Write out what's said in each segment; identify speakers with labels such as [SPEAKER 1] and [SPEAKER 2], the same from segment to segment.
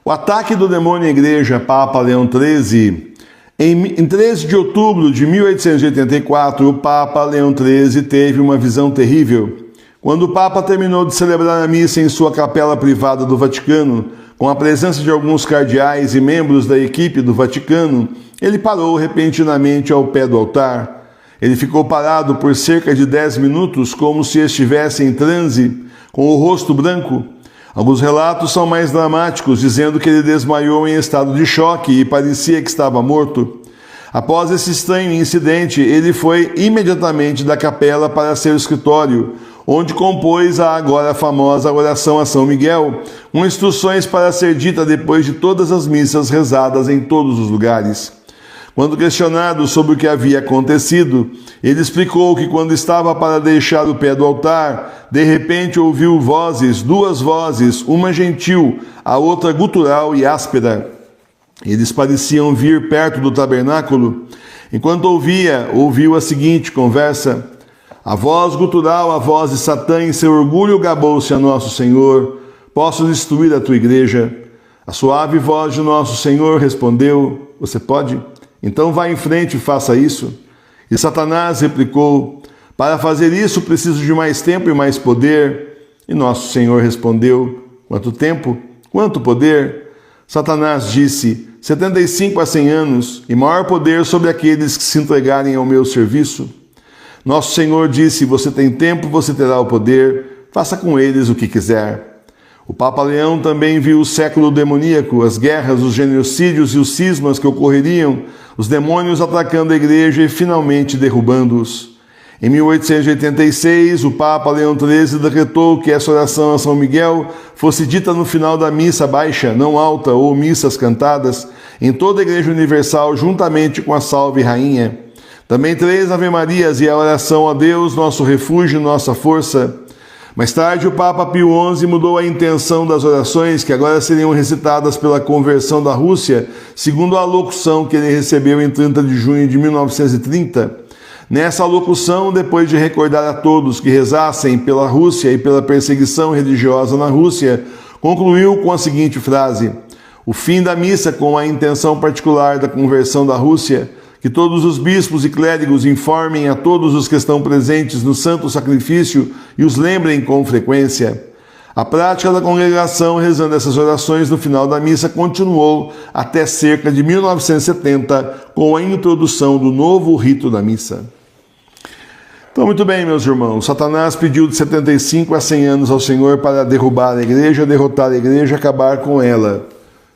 [SPEAKER 1] O ataque do demônio à igreja, Papa Leão XIII. Em 13 de outubro de 1884, o Papa Leão XIII teve uma visão terrível. Quando o Papa terminou de celebrar a missa em sua capela privada do Vaticano, com a presença de alguns cardeais e membros da equipe do Vaticano, ele parou repentinamente ao pé do altar. Ele ficou parado por cerca de 10 minutos, como se estivesse em transe, com o rosto branco. Alguns relatos são mais dramáticos, dizendo que ele desmaiou em estado de choque e parecia que estava morto. Após esse estranho incidente, ele foi imediatamente da capela para seu escritório, onde compôs a agora famosa oração a São Miguel, com instruções para ser dita depois de todas as missas rezadas em todos os lugares. Quando questionado sobre o que havia acontecido, ele explicou que quando estava para deixar o pé do altar, de repente ouviu duas vozes, uma gentil, a outra gutural e áspera. Eles pareciam vir perto do tabernáculo. Enquanto ouviu a seguinte conversa: a voz gutural, a voz de Satã, em seu orgulho gabou-se a nosso Senhor: posso destruir a tua igreja? A suave voz de nosso Senhor respondeu: você pode? Então vá em frente e faça isso. E Satanás replicou: para fazer isso preciso de mais tempo e mais poder. E nosso Senhor respondeu: quanto tempo? Quanto poder? Satanás disse: 75 a 100 anos, e maior poder sobre aqueles que se entregarem ao meu serviço. Nosso Senhor disse: você tem tempo, você terá o poder, faça com eles o que quiser. O Papa Leão também viu o século demoníaco, as guerras, os genocídios e os cismas que ocorreriam, os demônios atacando a igreja e finalmente derrubando-os. Em 1886, o Papa Leão XIII decretou que essa oração a São Miguel fosse dita no final da missa baixa, não alta, ou missas cantadas, em toda a Igreja Universal, juntamente com a Salve Rainha. Também 3 Ave-Marias e a oração a Deus, nosso refúgio, nossa força. Mais tarde, o Papa Pio XI mudou a intenção das orações, que agora seriam recitadas pela conversão da Rússia, segundo a alocução que ele recebeu em 30 de junho de 1930. Nessa alocução, depois de recordar a todos que rezassem pela Rússia e pela perseguição religiosa na Rússia, concluiu com a seguinte frase: o fim da missa com a intenção particular da conversão da Rússia, que todos os bispos e clérigos informem a todos os que estão presentes no santo sacrifício e os lembrem com frequência. A prática da congregação rezando essas orações no final da missa continuou até cerca de 1970, com a introdução do novo rito da missa. Então, muito bem, meus irmãos, Satanás pediu de 75 a 100 anos ao Senhor para derrubar a igreja, derrotar a igreja, acabar com ela.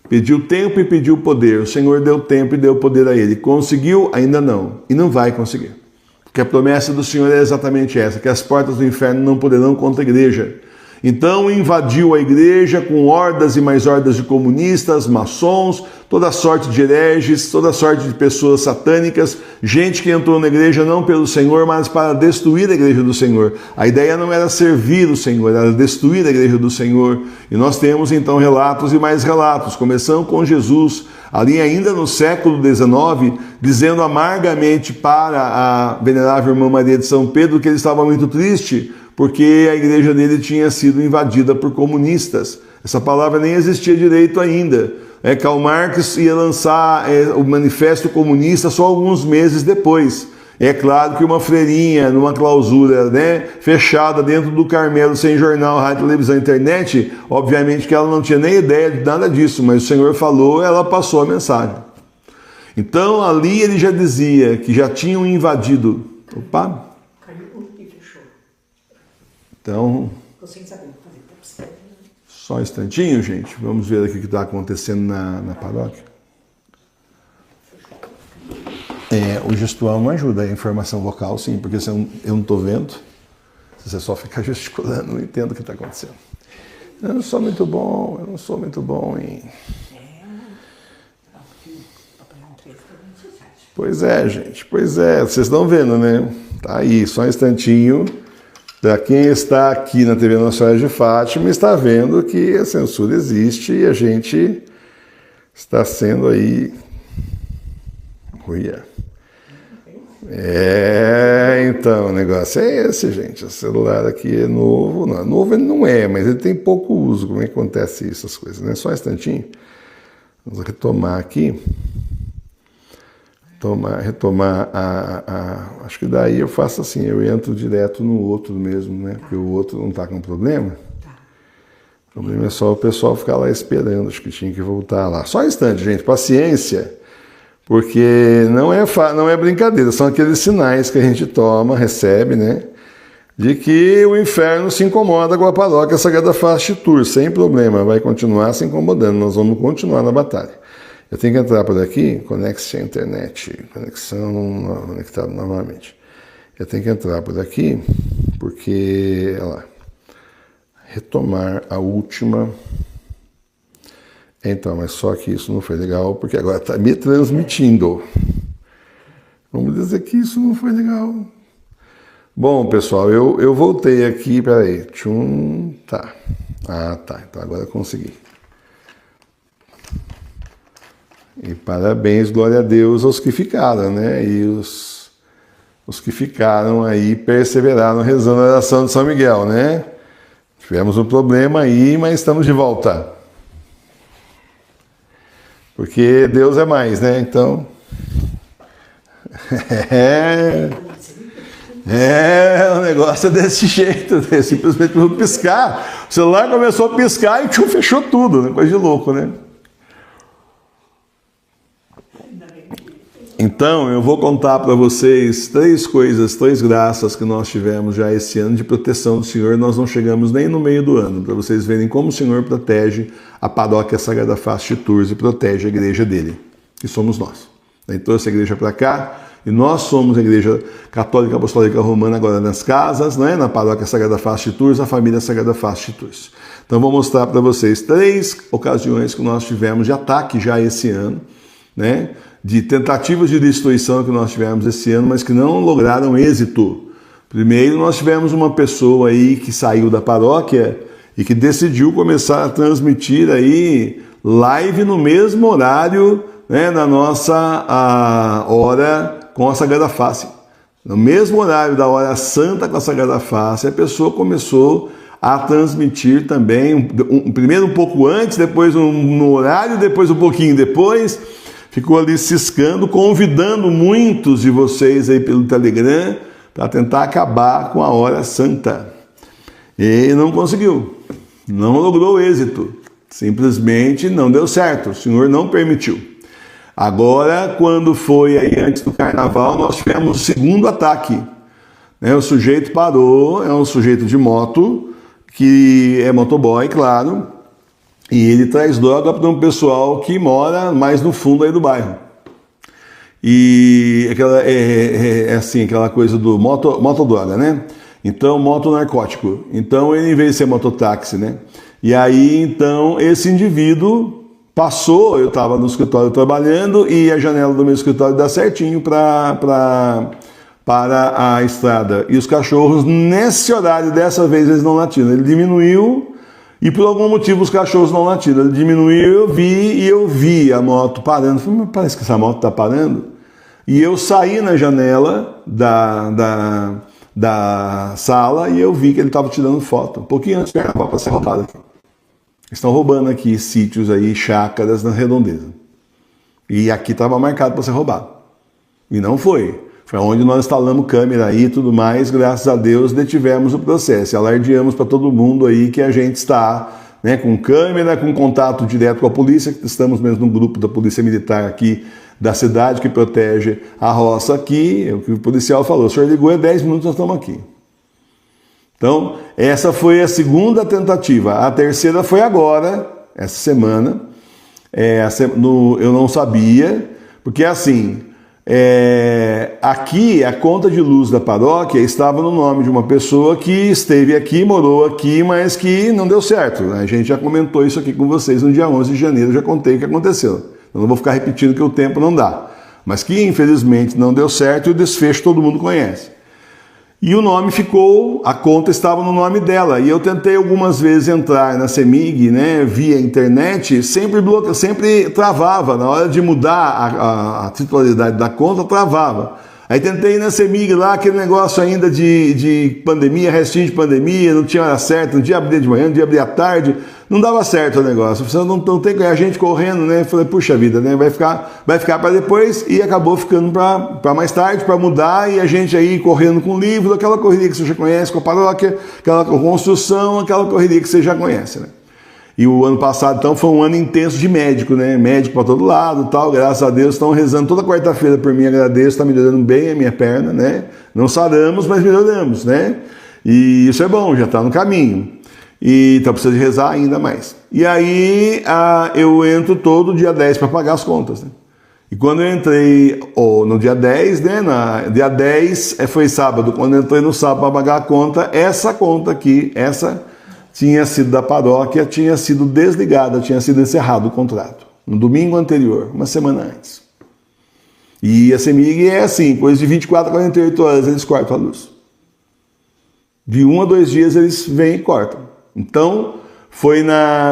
[SPEAKER 1] Pediu tempo e pediu poder. O Senhor deu tempo e deu poder a ele. Conseguiu? Ainda não. E não vai conseguir. Porque a promessa do Senhor é exatamente essa, que as portas do inferno não poderão contra a igreja. Então invadiu a igreja com hordas e mais hordas de comunistas, maçons, toda sorte de hereges, toda sorte de pessoas satânicas, gente que entrou na igreja não pelo Senhor, mas para destruir a igreja do Senhor. A ideia não era servir o Senhor, era destruir a igreja do Senhor. E nós temos então relatos e mais relatos, começando com Jesus, ali ainda no século XIX, dizendo amargamente para a venerável irmã Maria de São Pedro que ele estava muito triste, porque a igreja dele tinha sido invadida por comunistas. Essa palavra nem existia direito ainda. Karl Marx ia lançar o Manifesto Comunista só alguns meses depois. É claro que uma freirinha, numa clausura fechada dentro do Carmelo, sem jornal, rádio, televisão, internet, obviamente que ela não tinha nem ideia de nada disso, mas o Senhor falou, ela passou a mensagem. Então ali ele já dizia que já tinham invadido. Opa! Então, só um instantinho, gente. Vamos ver aqui o que está acontecendo na paróquia. O gestual não ajuda, a informação vocal sim, porque eu não estou vendo. Se você só ficar gesticulando, não entendo o que está acontecendo. Eu não sou muito bom em... Pois é, gente, vocês estão vendo, né? Tá aí, só um instantinho. Para quem está aqui na TV Nossa Senhora de Fátima, está vendo que a censura existe e a gente está sendo aí... Então, o negócio é esse, gente. O celular aqui é novo. Não, novo ele não é, mas ele tem pouco uso. Como é que acontece isso, essas coisas, né? Só um instantinho. Vamos retomar aqui. Retomar acho que daí eu faço assim, eu entro direto no outro mesmo, né? Porque o outro não está com problema. O problema é só o pessoal ficar lá esperando, acho que tinha que voltar lá. Só um instante, gente, paciência, porque não é brincadeira, são aqueles sinais que a gente recebe, né? De que o inferno se incomoda com a paróquia Sagrada Face de Tours, sem problema, vai continuar se incomodando, nós vamos continuar na batalha. Eu tenho que entrar por aqui, conexão à internet, conexão conectada novamente. Eu tenho que entrar por aqui, porque, olha lá, retomar a última. Então, mas só que isso não foi legal, porque agora está me transmitindo. Vamos dizer que isso não foi legal. Bom, pessoal, eu voltei aqui, peraí, tá. Tá, então agora eu consegui. E parabéns, glória a Deus, aos que ficaram, né? E os que ficaram aí perseveraram rezando a oração de São Miguel, né? Tivemos um problema aí, mas estamos de volta. Porque Deus é mais, né? Então... o negócio é desse jeito, né? Simplesmente por piscar. O celular começou a piscar e fechou tudo, né? Coisa de louco, né? Então, eu vou contar para vocês 3 coisas, 3 graças que nós tivemos já esse ano de proteção do Senhor. Nós não chegamos nem no meio do ano, para vocês verem como o Senhor protege a paróquia Sagrada Face de Tours e protege a igreja dele, que somos nós. Ele trouxe a igreja para cá e nós somos a Igreja Católica Apostólica Romana agora nas casas, né? Na paróquia Sagrada Face de Tours, a família Sagrada Face de Tours. Então, vou mostrar para vocês 3 ocasiões que nós tivemos de ataque já esse ano, né? De tentativas de destruição que nós tivemos esse ano, mas que não lograram êxito. Primeiro, nós tivemos uma pessoa aí que saiu da paróquia e que decidiu começar a transmitir aí live no mesmo horário, né, na nossa hora com a Sagrada Face. No mesmo horário da hora santa com a Sagrada Face, a pessoa começou a transmitir também, primeiro um pouco antes, depois no horário, depois um pouquinho depois. Ficou ali ciscando, convidando muitos de vocês aí pelo Telegram para tentar acabar com a hora santa. E não conseguiu, não logrou êxito, simplesmente não deu certo, o Senhor não permitiu. Agora, quando foi aí antes do Carnaval, nós tivemos o segundo ataque. O sujeito parou, é um sujeito de moto, que é motoboy, claro, e ele traz droga para um pessoal que mora mais no fundo aí do bairro. E aquela coisa do motodroga, né? Então, motonarcótico. Então, ele, em vez de ser mototáxi, né? E aí, então, esse indivíduo passou, eu estava no escritório trabalhando e a janela do meu escritório dá certinho para a estrada. E os cachorros, nesse horário, dessa vez, eles não latiram. Ele diminuiu... E por algum motivo os cachorros não latiram. Ele diminuiu, eu vi a moto parando. Falei, mas parece que essa moto está parando. E eu saí na janela da sala e eu vi que ele estava tirando foto. Um pouquinho antes do Carnaval para ser roubado aqui. Estão roubando aqui sítios aí, chácaras na redondeza. E aqui estava marcado para ser roubado. E não foi. Foi onde nós instalamos câmera aí e tudo mais, graças a Deus detivemos o processo. E alardeamos para todo mundo aí que a gente está, né, com câmera, com contato direto com a polícia, que estamos mesmo no grupo da Polícia Militar aqui da cidade que protege a roça aqui. É o que o policial falou, o senhor ligou, 10 minutos nós estamos aqui. Então, essa foi a segunda tentativa. A terceira foi agora, essa semana. Eu não sabia, porque assim... aqui a conta de luz da paróquia estava no nome de uma pessoa que esteve aqui, morou aqui, mas que não deu certo. A gente já comentou isso aqui com vocês no dia 11 de janeiro, já contei o que aconteceu. Eu não vou ficar repetindo que o tempo não dá. Mas que infelizmente não deu certo e o desfecho todo mundo conhece. E o nome ficou, a conta estava no nome dela. E eu tentei algumas vezes entrar na CEMIG, né, via internet, sempre travava. Na hora de mudar a titularidade da conta, travava. Aí tentei ir na CEMIG lá, aquele negócio ainda de pandemia, restinho de pandemia, não tinha hora certa, não dia abrir de manhã, não dia abrir à tarde, não dava certo o negócio. Não tem a gente correndo, né? Falei, puxa vida, né? Vai ficar para depois, e acabou ficando para mais tarde, para mudar, e a gente aí correndo com o livro, aquela correria que você já conhece, com a paróquia, aquela construção, aquela correria que você já conhece, né? E o ano passado, então, foi um ano intenso de médico, né? Médico para todo lado, tal. Graças a Deus, estão rezando toda quarta-feira por mim, agradeço, está melhorando bem a minha perna, né? Não saramos, mas melhoramos, né? E isso é bom, já está no caminho. E então precisa de rezar ainda mais. E aí eu entro todo dia 10 para pagar as contas, né? E quando eu entrei no dia 10, né? Dia 10 foi sábado. Quando eu entrei no sábado para pagar a conta, essa conta aqui, essa tinha sido da paróquia, tinha sido desligada, tinha sido encerrado o contrato. No domingo anterior, uma semana antes. E a CEMIG é assim, coisa de 24 a 48 horas eles cortam a luz. De 1 a 2 dias eles vêm e cortam. Então, foi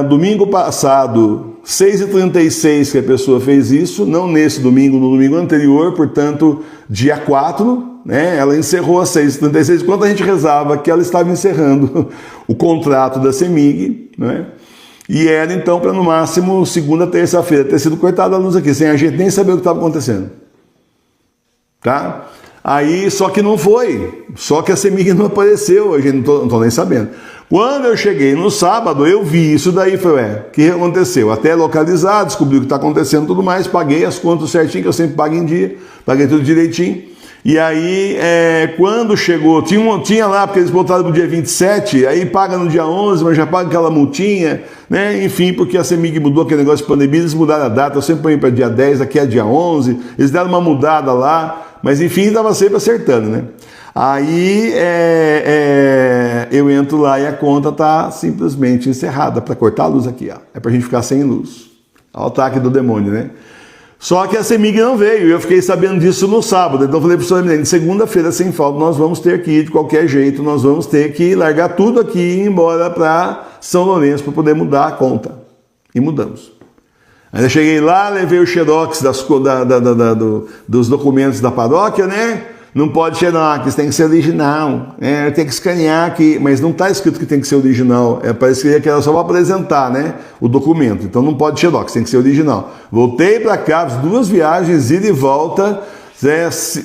[SPEAKER 1] domingo passado, 6h36 que a pessoa fez isso, não nesse domingo, no domingo anterior, portanto, dia 4, né, ela encerrou às 6h36, enquanto a gente rezava que ela estava encerrando o contrato da CEMIG, né, e era então para no máximo segunda, terça-feira ter sido cortada a luz aqui, sem a gente nem saber o que estava acontecendo. Tá? Aí, só que não foi, só que a CEMIG não apareceu, a gente não estou nem sabendo. Quando eu cheguei no sábado, eu vi isso daí, falei, o que aconteceu? Até localizar, descobri o que está acontecendo e tudo mais, paguei as contas certinho, que eu sempre pago em dia, paguei tudo direitinho. E aí, quando chegou, tinha lá, porque eles botaram pro dia 27, aí paga no dia 11, mas já paga aquela multinha, né? Enfim, porque a CEMIG mudou aquele negócio de pandemia, eles mudaram a data, eu sempre ponho para dia 10, aqui é dia 11, eles deram uma mudada lá, mas enfim, estava sempre acertando, né? Aí eu entro lá e a conta está simplesmente encerrada, para cortar a luz aqui, ó. É para a gente ficar sem luz. Olha o ataque do demônio, né? Só que a CEMIG não veio, e eu fiquei sabendo disso no sábado. Então eu falei para o senhor Emiliano, segunda-feira sem falta nós vamos ter que ir de qualquer jeito, nós vamos ter que largar tudo aqui e ir embora para São Lourenço para poder mudar a conta. E mudamos. Aí eu cheguei lá, levei o xerox dos documentos da paróquia, né? Não pode xerox, tem que ser original. Tem que escanear aqui, mas não está escrito que tem que ser original. Parece que era só para apresentar, né, o documento. Então não pode xerox, tem que ser original. Voltei para cá, 2 viagens, ida e volta.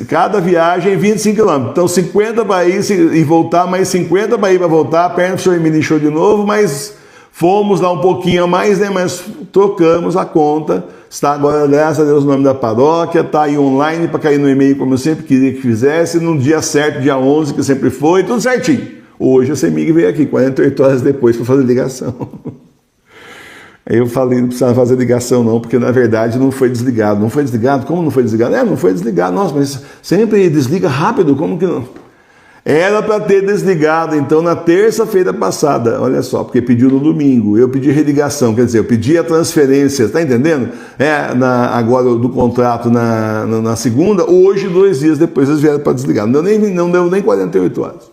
[SPEAKER 1] Cada viagem 25 km. Então 50 para ir e voltar, mais 50 para ir para voltar. A perna do senhor me inchou de novo, mas fomos lá um pouquinho a mais, né? Mas trocamos a conta. Está agora, graças a Deus, o nome da paróquia. Está aí online para cair no e-mail, como eu sempre queria que fizesse. No dia certo, dia 11, que sempre foi, tudo certinho. Hoje a CEMIG veio aqui, 48 horas depois, para fazer ligação. Aí eu falei, não precisava fazer ligação não, porque na verdade não foi desligado. Não foi desligado? Como não foi desligado? Não foi desligado. Nossa, mas sempre desliga rápido, como que não? Era para ter desligado, então, na terça-feira passada, olha só, porque pediu no domingo, eu pedi religação, quer dizer, eu pedi a transferência, tá entendendo? Agora do contrato na segunda, hoje, 2 dias depois, eles vieram para desligar, não deu nem 48 horas.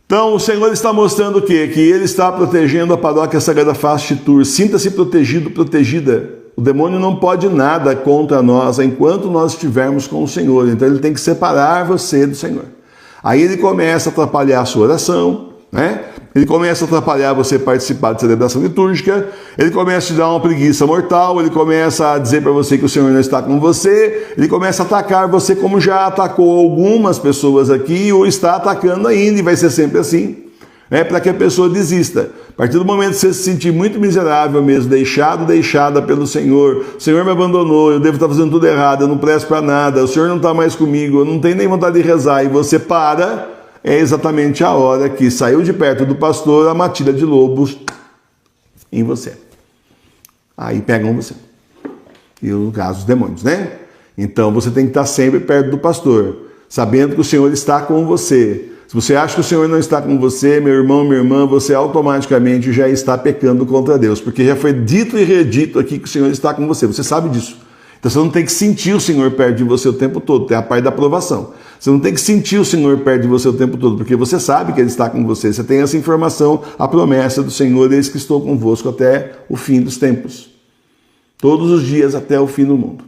[SPEAKER 1] Então, o Senhor está mostrando o quê? Que Ele está protegendo a paróquia Sagrada Face de Tours. Sinta-se protegido, protegida. O demônio não pode nada contra nós enquanto nós estivermos com o Senhor. Então ele tem que separar você do Senhor. Aí ele começa a atrapalhar a sua oração, né? Ele começa a atrapalhar você participar de celebração litúrgica, ele começa a te dar uma preguiça mortal, ele começa a dizer para você que o Senhor não está com você, ele começa a atacar você como já atacou algumas pessoas aqui ou está atacando ainda, e vai ser sempre assim. Para que a pessoa desista. A partir do momento que você se sentir muito miserável mesmo, deixada pelo Senhor, o Senhor me abandonou, eu devo estar fazendo tudo errado, eu não presto para nada, o Senhor não está mais comigo, eu não tenho nem vontade de rezar, e você para, é exatamente a hora que saiu de perto do pastor a matilha de lobos em você. Aí pegam você. E no caso, os demônios, né? Então você tem que estar sempre perto do pastor, sabendo que o Senhor está com você. Se você acha que o Senhor não está com você, meu irmão, minha irmã, você automaticamente já está pecando contra Deus, porque já foi dito e redito aqui que o Senhor está com você, você sabe disso. Então você não tem que sentir o Senhor perto de você o tempo todo, tem a parte da aprovação. Você não tem que sentir o Senhor perto de você o tempo todo, porque você sabe que Ele está com você, você tem essa informação, a promessa do Senhor, eis que estou convosco até o fim dos tempos. Todos os dias até o fim do mundo.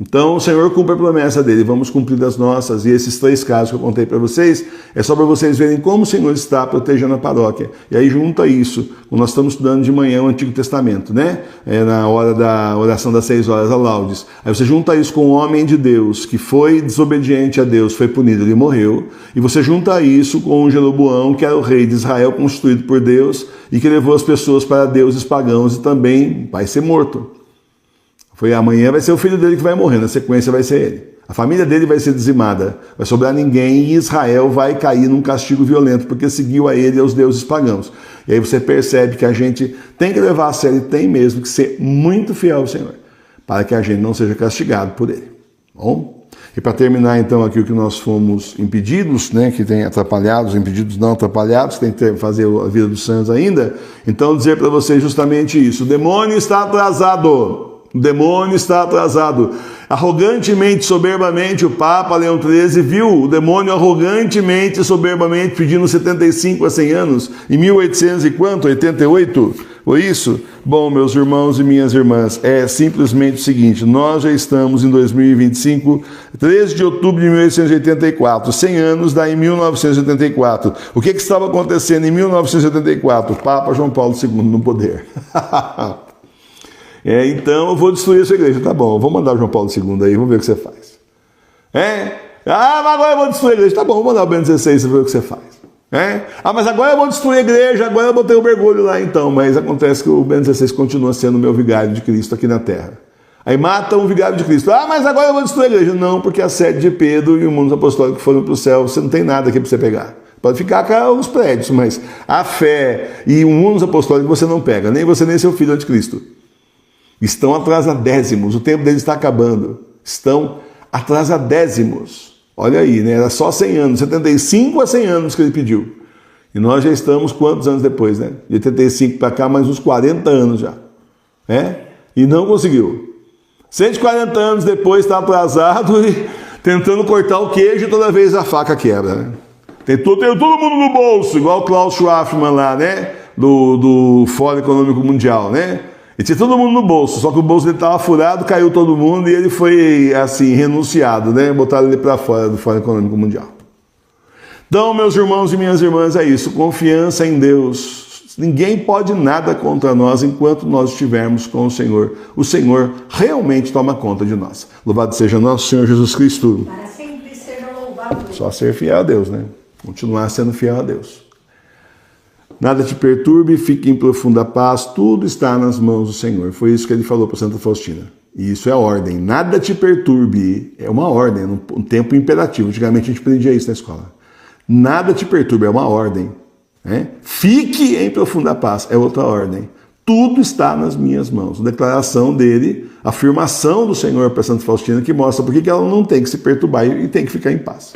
[SPEAKER 1] Então, o Senhor cumpre a promessa dele, vamos cumprir as nossas. E esses 3 casos que eu contei para vocês, é só para vocês verem como o Senhor está protegendo a paróquia. E aí junta isso, nós estamos estudando de manhã o Antigo Testamento, né? Na hora da oração das 6 horas a laudes. Aí você junta isso com o homem de Deus, que foi desobediente a Deus, foi punido, ele morreu. E você junta isso com o Jeroboão, que era o rei de Israel, constituído por Deus, e que levou as pessoas para deuses pagãos e também vai ser morto. Amanhã vai ser o filho dele que vai morrer, na sequência vai ser ele. A família dele vai ser dizimada, vai sobrar ninguém e Israel vai cair num castigo violento, porque seguiu a ele e aos deuses pagãos. E aí você percebe que a gente tem que levar a sério, tem mesmo que ser muito fiel ao Senhor, para que a gente não seja castigado por ele. Bom? E para terminar então aqui o que nós fomos impedidos, né, que tem atrapalhados, impedidos não atrapalhados, que tem que fazer a vida dos santos ainda, então dizer para vocês justamente isso, o demônio está atrasado. O demônio está atrasado. Arrogantemente, soberbamente, o Papa Leão XIII viu o demônio arrogantemente, soberbamente, pedindo 75 a 100 anos, em 1800 e quanto? 88? Foi isso? Bom, meus irmãos e minhas irmãs, é simplesmente o seguinte, nós já estamos em 2025, 13 de outubro de 1884, 100 anos dá em 1984. O que estava acontecendo em 1984? O Papa João Paulo II no poder. Então eu vou destruir essa igreja, tá bom, eu vou mandar o João Paulo II aí, vamos ver o que você faz. Mas agora eu vou destruir a igreja, tá bom, vou mandar o Bento XVI, você vê o que você faz. Mas agora eu vou destruir a igreja, agora eu botei o mergulho lá então, mas acontece que o Bento XVI continua sendo o meu vigário de Cristo aqui na terra. Aí matam o vigário de Cristo, mas agora eu vou destruir a igreja. Não, porque a sede de Pedro e o mundo apostólico foram para o céu, você não tem nada aqui para você pegar. Pode ficar com os prédios, mas a fé e o mundo apostólico você não pega, nem você nem seu filho anticristo. Estão atrasadésimos, o tempo deles está acabando. Estão atrasadésimos. Olha aí, né? Era só 100 anos, 75 a 100 anos que ele pediu. E nós já estamos quantos anos depois, né? De 85 para cá, mais uns 40 anos já. E não conseguiu. 140 anos depois está atrasado e tentando cortar o queijo e toda vez a faca quebra, né? Tem todo mundo no bolso, igual o Klaus Schwafman lá, né? Do Fórum Econômico Mundial, né? E tinha todo mundo no bolso, só que o bolso dele estava furado, caiu todo mundo e ele foi, assim, renunciado, né? Botaram ele para fora do Fórum Econômico Mundial. Então, meus irmãos e minhas irmãs, é isso. Confiança em Deus. Ninguém pode nada contra nós enquanto nós estivermos com o Senhor. O Senhor realmente toma conta de nós. Louvado seja nosso Senhor Jesus Cristo.
[SPEAKER 2] Para sempre ser louvado.
[SPEAKER 1] Só ser fiel a Deus, né? Continuar sendo fiel a Deus. Nada te perturbe, fique em profunda paz, tudo está nas mãos do Senhor. Foi isso que ele falou para Santa Faustina. E isso é a ordem. Nada te perturbe, é uma ordem, um tempo imperativo. Antigamente a gente aprendia isso na escola. Nada te perturbe, é uma ordem. Fique em profunda paz, é outra ordem. Tudo está nas minhas mãos. A declaração dele, a afirmação do Senhor para Santa Faustina, que mostra por que ela não tem que se perturbar e tem que ficar em paz.